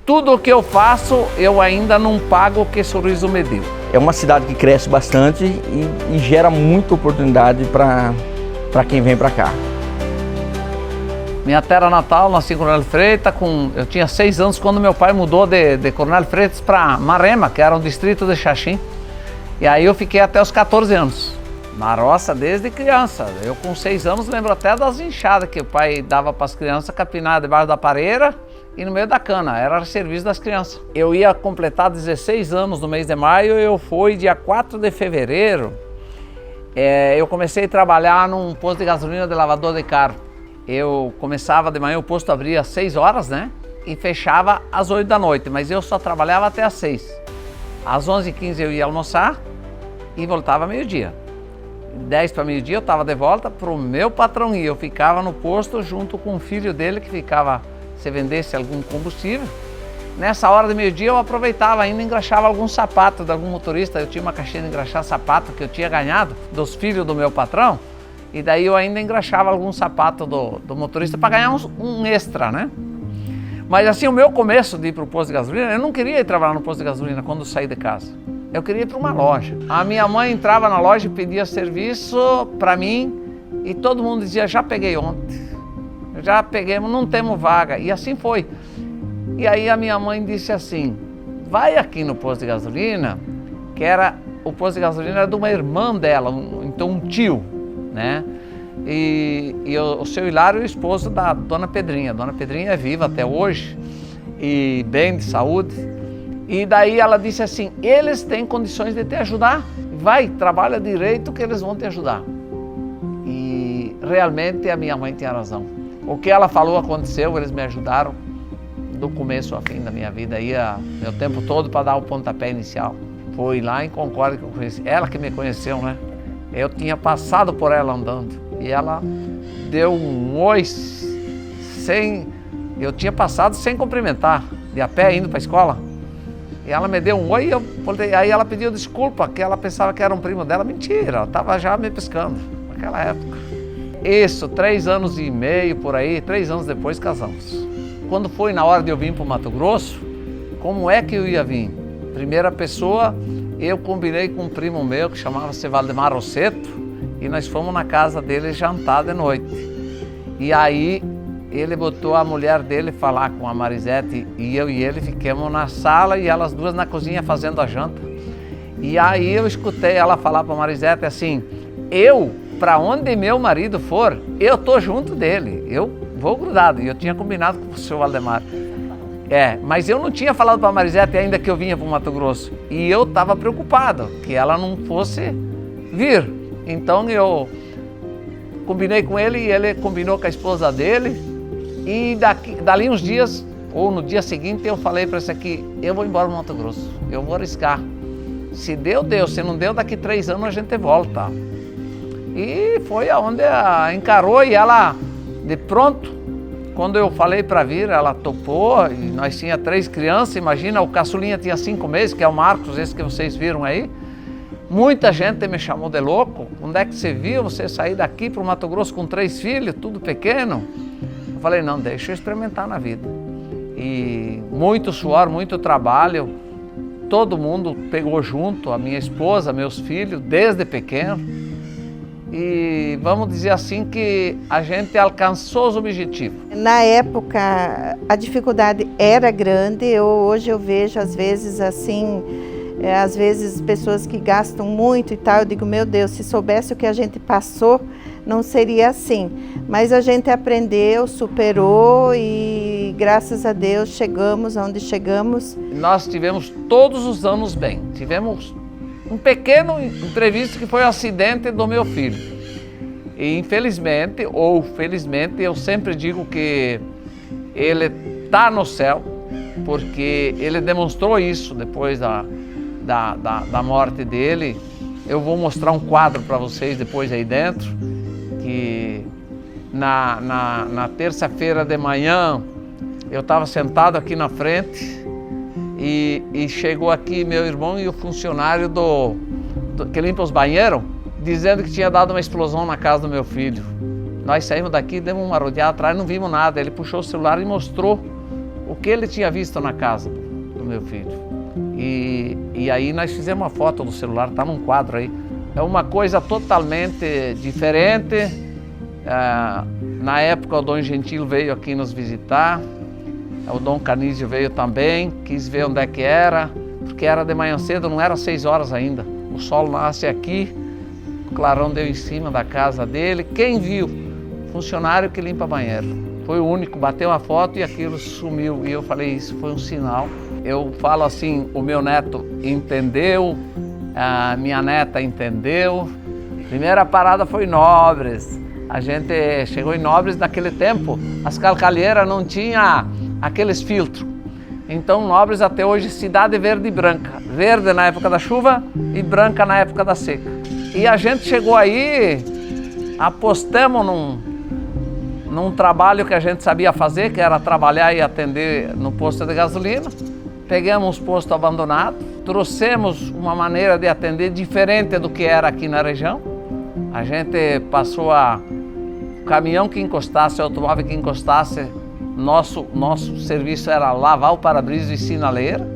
Tudo o que eu faço, eu ainda não pago o que Sorriso me deu. É uma cidade que cresce bastante e gera muita oportunidade para quem vem para cá. Minha terra natal, nasci em Coronel Freitas, eu tinha 6 anos quando meu pai mudou de Coronel Freitas para Marema, que era um distrito de Xaxim. E aí eu fiquei até os 14 anos. Na roça desde criança. Eu com 6 anos lembro até das enxadas que o pai dava para as crianças capinar debaixo da pareira e no meio da cana. Era o serviço das crianças. Eu ia completar 16 anos no mês de maio, eu fui dia 4 de fevereiro. Eu comecei a trabalhar num posto de gasolina de lavador de carro. Eu começava de manhã, o posto abria às 6 horas, né? E fechava às 8 da noite, mas eu só trabalhava até às 6. Às 11h15 eu ia almoçar e voltava meio-dia. 10 para meio-dia eu estava de volta para o meu patrão e eu ficava no posto junto com o filho dele que ficava, se vendesse algum combustível. Nessa hora de meio-dia eu aproveitava ainda e engraxava algum sapato de algum motorista. Eu tinha uma caixinha de engraxar sapato que eu tinha ganhado dos filhos do meu patrão. E daí eu ainda engraxava algum sapato do motorista para ganhar um extra, né? Mas assim, o meu começo de ir para o posto de gasolina, eu não queria ir trabalhar no posto de gasolina quando eu saí de casa. Eu queria ir para uma loja. A minha mãe entrava na loja e pedia serviço para mim e todo mundo dizia, já peguei ontem, já peguemos, não temos vaga. E assim foi. E aí a minha mãe disse assim, vai aqui no posto de gasolina, que era, o posto de gasolina era de uma irmã dela, então um tio, né? E o seu Hilário é o esposo da Dona Pedrinha. Dona Pedrinha é viva até hoje e bem de saúde. E daí ela disse assim, eles têm condições de te ajudar, vai, trabalha direito que eles vão te ajudar. E realmente a minha mãe tinha razão. O que ela falou aconteceu, eles me ajudaram do começo ao fim da minha vida, ia meu tempo todo para dar o pontapé inicial. Foi lá em Concórdia que eu conheci, ela que me conheceu, né? Eu tinha passado por ela andando e ela deu um oi eu tinha passado sem cumprimentar, de a pé indo para a escola. E ela me deu um oi e aí ela pediu desculpa, que ela pensava que era um primo dela. Mentira, ela estava já me pescando naquela época. Isso, 3 anos e meio por aí, 3 anos depois casamos. Quando foi na hora de eu vir para o Mato Grosso, como é que eu ia vir? Primeira pessoa, eu combinei com um primo meu que chamava-se Valdemar Rosseto e nós fomos na casa dele jantar de noite. E aí ele botou a mulher dele falar com a Marisete e eu e ele ficamos na sala e elas duas na cozinha fazendo a janta. E aí eu escutei ela falar para a Marisete assim, para onde meu marido for, eu tô junto dele, eu vou grudado. E eu tinha combinado com o senhor Valdemar. Mas eu não tinha falado para a Marisete ainda que eu vinha para o Mato Grosso. E eu estava preocupado que ela não fosse vir. Então eu combinei com ele e ele combinou com a esposa dele. E dali uns dias, ou no dia seguinte, eu falei para esse aqui, eu vou embora para o Mato Grosso, eu vou arriscar. Se deu, deu. Se não deu, daqui 3 anos a gente volta. E foi aonde ela encarou e ela, de pronto, quando eu falei para vir, ela topou e nós tinha 3 crianças, imagina, o caçulinha tinha 5 meses, que é o Marcos, esse que vocês viram aí. Muita gente me chamou de louco, onde é que você viu você sair daqui para o Mato Grosso com 3 filhos, tudo pequeno? Eu falei, não, deixa eu experimentar na vida. E muito suor, muito trabalho, todo mundo pegou junto, a minha esposa, meus filhos, desde pequeno. E vamos dizer assim que a gente alcançou os objetivos. Na época a dificuldade era grande, hoje eu vejo às vezes assim, às vezes pessoas que gastam muito e tal, eu digo, meu Deus, se soubesse o que a gente passou, não seria assim. Mas a gente aprendeu, superou e graças a Deus chegamos onde chegamos. Nós tivemos todos os anos bem, tivemos um pequeno imprevisto que foi o acidente do meu filho. E infelizmente, ou felizmente, eu sempre digo que ele está no céu, porque ele demonstrou isso depois da morte dele. Eu vou mostrar um quadro para vocês depois aí dentro, que na terça-feira de manhã eu estava sentado aqui na frente e chegou aqui meu irmão e o funcionário que limpa os banheiros, dizendo que tinha dado uma explosão na casa do meu filho. Nós saímos daqui, demos uma rodeada atrás, não vimos nada. Ele puxou o celular e mostrou o o que ele tinha visto na casa do meu filho. E aí nós fizemos uma foto do celular, está num quadro aí. É uma coisa totalmente diferente. Na época o Dom Gentil veio aqui nos visitar, o Dom Canísio veio também, quis ver onde é que era, porque era de manhã cedo, não era 6 horas ainda. O sol nasce aqui, o clarão deu em cima da casa dele. Quem viu? Funcionário que limpa banheiro. Foi o único, bateu a foto e aquilo sumiu. E eu falei, isso foi um sinal. Eu falo assim, o meu neto entendeu, a minha neta entendeu. Primeira parada foi Nobres. A gente chegou em Nobres naquele tempo, as calcalheiras não tinham aqueles filtros. Então Nobres até hoje cidade verde e branca. Verde na época da chuva e branca na época da seca. E a gente chegou aí, apostamos num trabalho que a gente sabia fazer, que era trabalhar e atender no posto de gasolina. Pegamos uns postos abandonados, trouxemos uma maneira de atender diferente do que era aqui na região. A gente passou o caminhão que encostasse, o automóvel que encostasse, nosso serviço era lavar o para-brisa e sinaleira.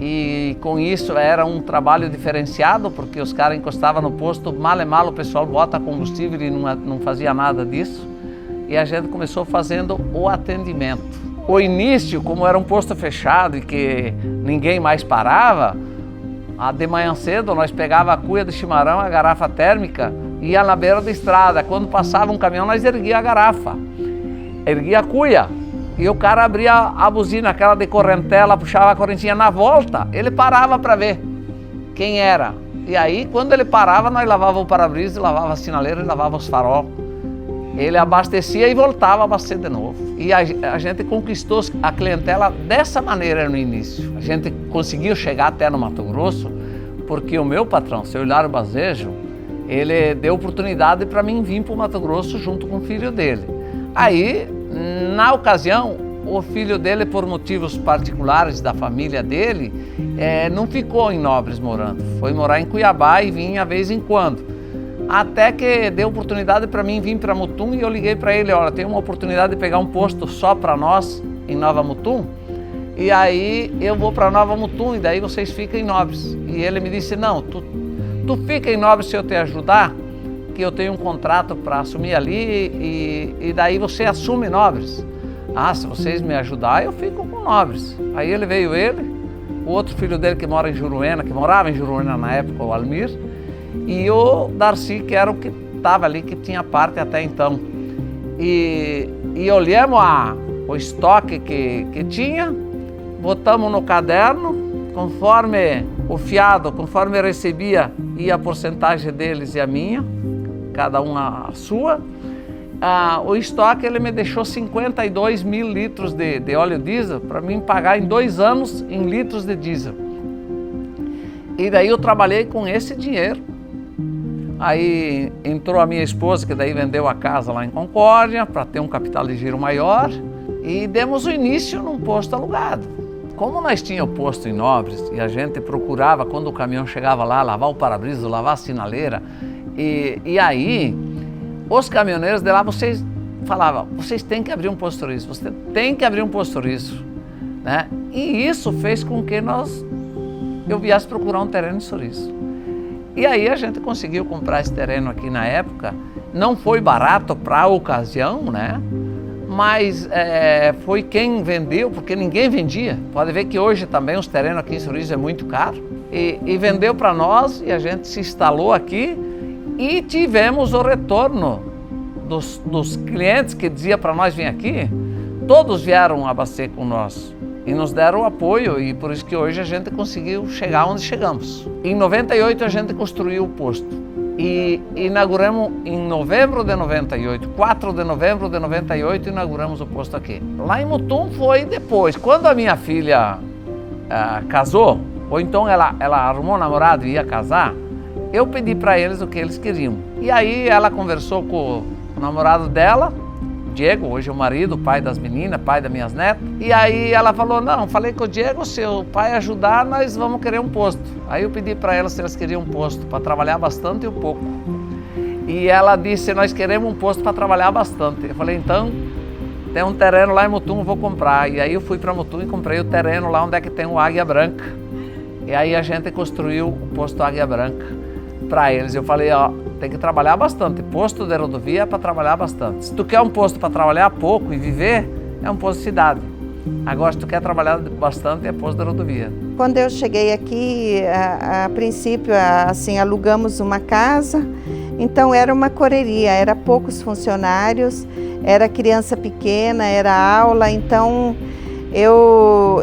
E com isso era um trabalho diferenciado, porque os caras encostavam no posto, mal e mal o pessoal bota combustível e não fazia nada disso. E a gente começou fazendo o atendimento. O início, como era um posto fechado e que ninguém mais parava, de manhã cedo nós pegava a cuia de chimarrão, a garrafa térmica, e ia na beira da estrada. Quando passava um caminhão, nós erguia a garrafa, erguia a cuia. E o cara abria a buzina, aquela de correntela, puxava a correntinha. Na volta, ele parava para ver quem era. E aí, quando ele parava, nós lavava o para-brisa, lavava a sinaleira e lavava os farol. Ele abastecia e voltava a abastecer de novo. E a gente conquistou a clientela dessa maneira no início. A gente conseguiu chegar até no Mato Grosso, porque o meu patrão, seu Hilário Bazejo, ele deu oportunidade para mim vir para o Mato Grosso junto com o filho dele. Aí, na ocasião, o filho dele, por motivos particulares da família dele, não ficou em Nobres morando. Foi morar em Cuiabá e vinha de vez em quando. Até que deu oportunidade para mim vir para Mutum e eu liguei para ele, olha, tem uma oportunidade de pegar um posto só para nós em Nova Mutum, e aí eu vou para Nova Mutum e daí vocês ficam em Nobres. E ele me disse, não, tu fica em Nobres se eu te ajudar, que eu tenho um contrato para assumir ali e daí você assume Nobres. Ah, se vocês me ajudarem, eu fico com Nobres. Aí veio ele, o outro filho dele que morava em Juruena na época, o Almir, e o Darcy, que era o que estava ali, que tinha parte até então. E olhamos o estoque que tinha, botamos no caderno, conforme o fiado, conforme recebia, ia a porcentagem deles e a minha, cada um a sua. O estoque ele me deixou 52 mil litros de óleo diesel para mim pagar em 2 anos em litros de diesel. E daí eu trabalhei com esse dinheiro. Aí entrou a minha esposa, que daí vendeu a casa lá em Concórdia para ter um capital de giro maior e demos o início num posto alugado. Como nós tínhamos posto em Nobres e a gente procurava, quando o caminhão chegava lá, lavar o para-brisa, lavar a sinaleira, e aí os caminhoneiros de lá, vocês falavam, vocês têm que abrir um posto turístico, você tem que abrir um posto turístico, né? E isso fez com que eu viesse procurar um terreno em Souriço. E aí a gente conseguiu comprar esse terreno aqui na época. Não foi barato para a ocasião, né? Mas foi quem vendeu, porque ninguém vendia. Pode ver que hoje também os terrenos aqui em Souriço é muito caro. E vendeu para nós e a gente se instalou aqui e tivemos o retorno dos clientes que dizia para nós vir aqui. Todos vieram abastecer com nós. E nos deram apoio e por isso que hoje a gente conseguiu chegar onde chegamos. Em 98 a gente construiu o posto e inauguramos em novembro de 98, 4 de novembro de 98 inauguramos o posto aqui. Lá em Mutum foi depois, quando a minha filha casou, ou então ela arrumou um namorado e ia casar, eu pedi para eles o que eles queriam. E aí ela conversou com o namorado dela, Diego, hoje é o marido, pai das meninas, pai das minhas netas. E aí ela falou, não, falei com o Diego, se o pai ajudar, nós vamos querer um posto. Aí eu pedi para elas se elas queriam um posto, para trabalhar bastante e um pouco. E ela disse, nós queremos um posto para trabalhar bastante. Eu falei, então, tem um terreno lá em Mutum, eu vou comprar. E aí eu fui para Mutum e comprei o terreno lá onde é que tem o Águia Branca. E aí a gente construiu o posto Águia Branca para eles. Eu falei, ó, tem que trabalhar bastante. Posto de rodovia é para trabalhar bastante. Se tu quer um posto para trabalhar pouco e viver, é um posto de cidade. Agora, se tu quer trabalhar bastante, é posto de rodovia. Quando eu cheguei aqui, a princípio, assim, alugamos uma casa, então era uma correria, era poucos funcionários, era criança pequena, era aula, então eu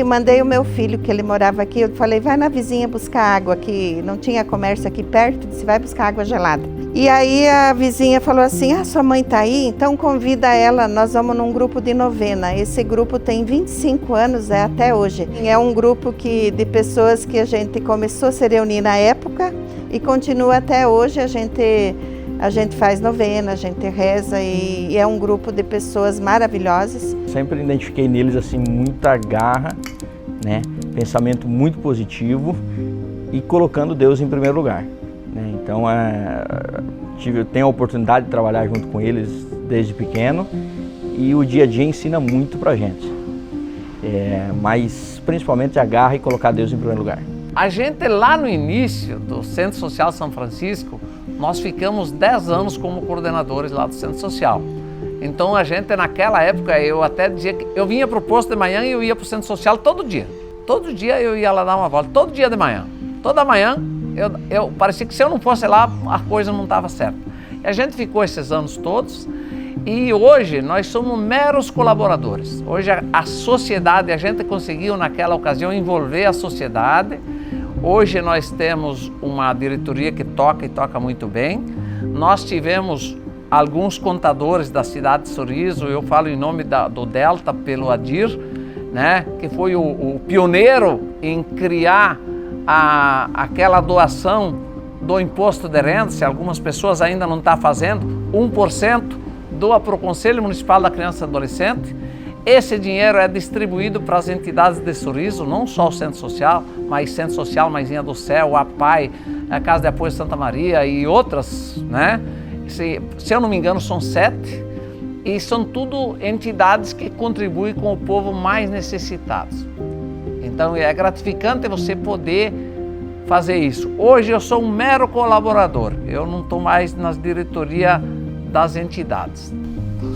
mandei o meu filho, que ele morava aqui, eu falei, vai na vizinha buscar água, que não tinha comércio aqui perto, disse, vai buscar água gelada. E aí a vizinha falou assim, sua mãe tá aí? Então convida ela, nós vamos num grupo de novena. Esse grupo tem 25 anos, até hoje. É um grupo de pessoas que a gente começou a se reunir na época e continua até hoje, a gente faz novena, a gente reza e é um grupo de pessoas maravilhosas. Sempre identifiquei neles assim muita garra, né? Pensamento muito positivo e colocando Deus em primeiro lugar. Né? Então eu tenho a oportunidade de trabalhar junto com eles desde pequeno e o dia a dia ensina muito pra gente. Mas principalmente a garra e colocar Deus em primeiro lugar. A gente lá no início do Centro Social São Francisco, nós ficamos 10 anos como coordenadores lá do Centro Social. Então a gente naquela época, eu até dizia que eu vinha para o posto de manhã e eu ia para o Centro Social todo dia. Todo dia eu ia lá dar uma volta, todo dia de manhã. Toda manhã, eu parecia que se eu não fosse lá, a coisa não estava certa. E a gente ficou esses anos todos e hoje nós somos meros colaboradores. Hoje a sociedade, a gente conseguiu naquela ocasião envolver a sociedade. Hoje nós temos uma diretoria que toca e toca muito bem. Nós tivemos alguns contadores da cidade de Sorriso, eu falo em nome do Delta pelo Adir, né, que foi o pioneiro em criar aquela doação do imposto de renda, se algumas pessoas ainda não estão fazendo, 1% doa para o Conselho Municipal da Criança e Adolescente. Esse dinheiro é distribuído para as entidades de Sorriso, não só o Centro Social, mas Centro Social Mãezinha do Céu, a PAI, a Casa de Apoio Santa Maria e outras, né? Se eu não me engano, são 7, e são tudo entidades que contribuem com o povo mais necessitado. Então é gratificante você poder fazer isso. Hoje eu sou um mero colaborador, eu não estou mais nas diretorias das entidades.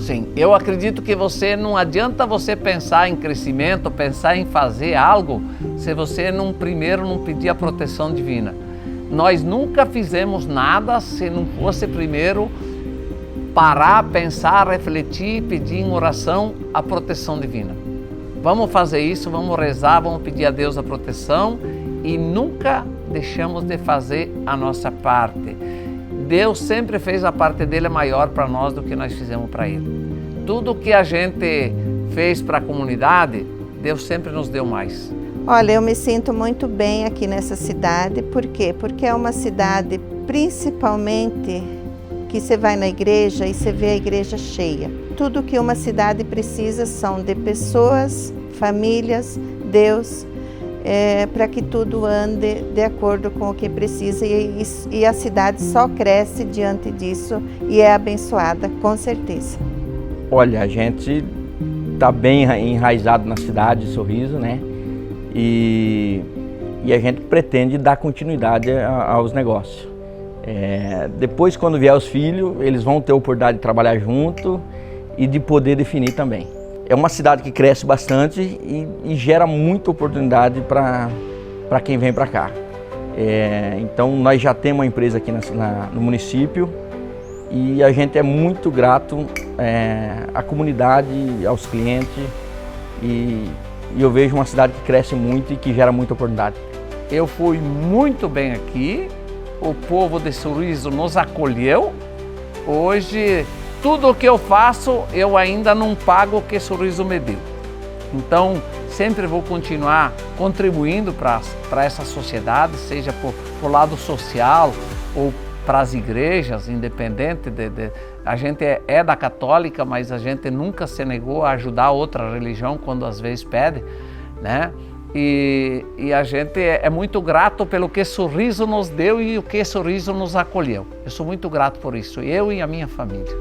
Sim, eu acredito que não adianta você pensar em crescimento, pensar em fazer algo, se você primeiro não pedir a proteção divina. Nós nunca fizemos nada se não fosse primeiro parar, pensar, refletir, pedir em oração a proteção divina. Vamos fazer isso, vamos rezar, vamos pedir a Deus a proteção e nunca deixamos de fazer a nossa parte. Deus sempre fez a parte dele maior para nós do que nós fizemos para ele. Tudo que a gente fez para a comunidade, Deus sempre nos deu mais. Olha, eu me sinto muito bem aqui nessa cidade. Por quê? Porque é uma cidade, principalmente, que você vai na igreja e você vê a igreja cheia. Tudo que uma cidade precisa são de pessoas, famílias, Deus, para que tudo ande de acordo com o que precisa. E a cidade só cresce diante disso e é abençoada, com certeza. Olha, a gente está bem enraizado na cidade de Sorriso, né? E a gente pretende dar continuidade aos negócios. Depois, quando vier os filhos, eles vão ter a oportunidade de trabalhar junto e de poder definir também. É uma cidade que cresce bastante e gera muita oportunidade para quem vem para cá. Então, nós já temos uma empresa aqui no município e a gente é muito grato à comunidade, aos clientes e eu vejo uma cidade que cresce muito e que gera muita oportunidade. Eu fui muito bem aqui, o povo de Sorriso nos acolheu. Hoje, tudo o que eu faço, eu ainda não pago o que Sorriso me deu. Então, sempre vou continuar contribuindo para essa sociedade, seja por lado social ou para as igrejas, independente a gente é da católica, mas a gente nunca se negou a ajudar outra religião quando às vezes pede, né? E a gente é muito grato pelo que Sorriso nos deu e o que Sorriso nos acolheu. Eu sou muito grato por isso, eu e a minha família.